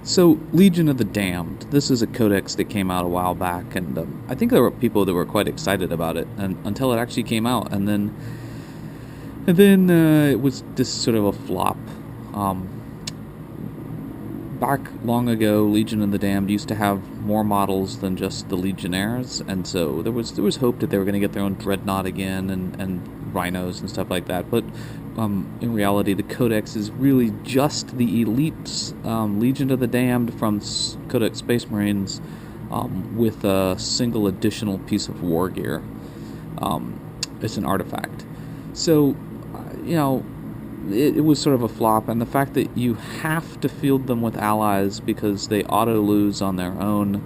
So, Legion of the Damned. This is a codex that came out a while back, and I think there were people that were quite excited about it, and until it actually came out, and then it was just sort of a flop. Um, Back long ago, Legion of the Damned used to have more models than just the Legionnaires, and so there was hope that they were going to get their own Dreadnought again and Rhinos and stuff like that. But in reality, the Codex is really just the elite Legion of the Damned from Codex Space Marines with a single additional piece of war gear. It's an artifact. So, it was sort of a flop, and the fact that you have to field them with allies because they auto-lose on their own,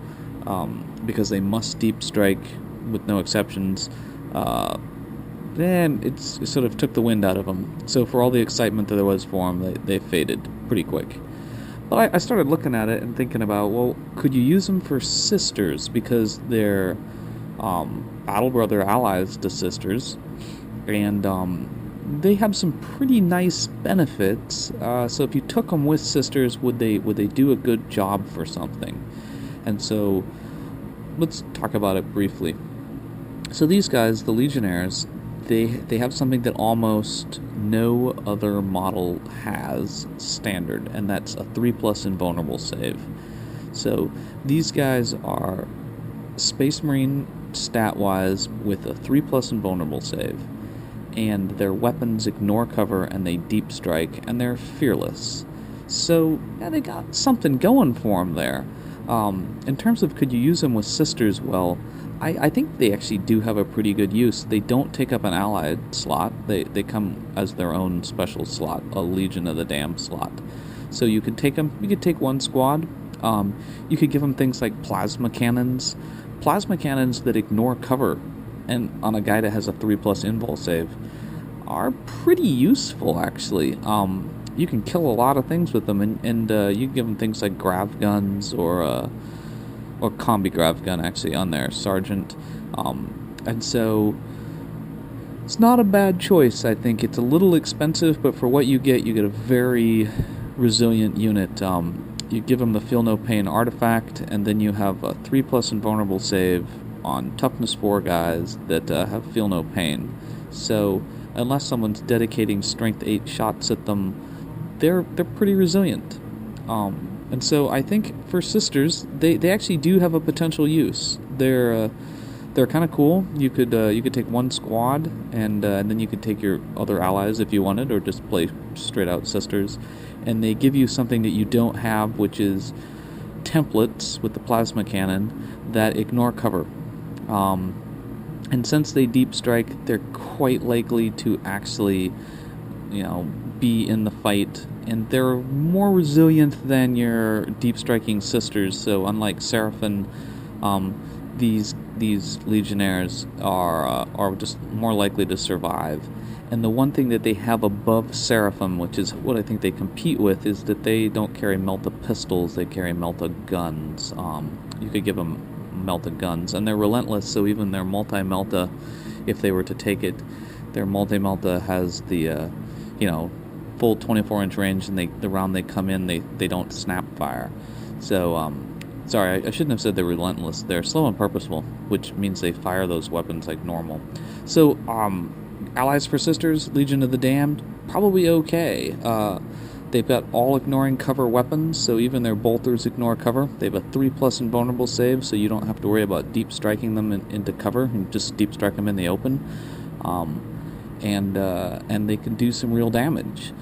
because they must deep strike with no exceptions, then it sort of took the wind out of them. So for all the excitement that there was for them, they faded pretty quick. But I started looking at it and thinking about, well, could you use them for sisters? Because they're battle brother allies to sisters, and they have some pretty nice benefits. So if you took them with sisters, would they do a good job for something? And so let's talk about it briefly. So these guys, the Legionnaires, they have something that almost no other model has standard, and that's a 3+ invulnerable save. So these guys are Space Marine stat-wise with a 3+ invulnerable save, and their weapons ignore cover and they deep strike, and they're fearless. So, yeah, they got something going for them there. In terms of could you use them with sisters, well, I think they actually do have a pretty good use. They don't take up an allied slot. They come as their own special slot, a Legion of the Damned slot. So you could take them, you could take one squad. You could give them things like plasma cannons. Plasma cannons that ignore cover, and on a guy that has a 3+ invul save, are pretty useful, actually. You can kill a lot of things with them, and you can give them things like grav guns or combi grav gun, actually, on their sergeant. And so it's not a bad choice, I think. It's a little expensive, but for what you get a very resilient unit. You give them the Feel No Pain artifact, and then you have a 3+ invulnerable save on toughness 4 guys that have Feel No Pain. So unless someone's dedicating strength 8 shots at them, they're pretty resilient. And so I think for sisters, they actually do have a potential use. They're kind of cool. You could take one squad, and then you could take your other allies if you wanted, or just play straight out sisters. And they give you something that you don't have, which is templates with the plasma cannon that ignore cover. And since they deep strike, they're quite likely to actually, be in the fight, and they're more resilient than your deep striking sisters. So unlike Seraphim, these Legionnaires are just more likely to survive. And the one thing that they have above Seraphim, which is what I think they compete with, is that they don't carry melta pistols, they carry melta guns. You could give them melta guns, and they're relentless, so even their multi-melta, if they were to take it, their multi-melta has the full 24-inch range, and the round they come in, they don't snap fire. So sorry, I shouldn't have said they're relentless. They're slow and purposeful, which means they fire those weapons like normal. So allies for sisters, Legion of the Damned, probably okay. They've got all ignoring cover weapons, so even their bolters ignore cover. They have a 3+ invulnerable save, so you don't have to worry about deep striking them into cover, and just deep strike them in the open. And they can do some real damage.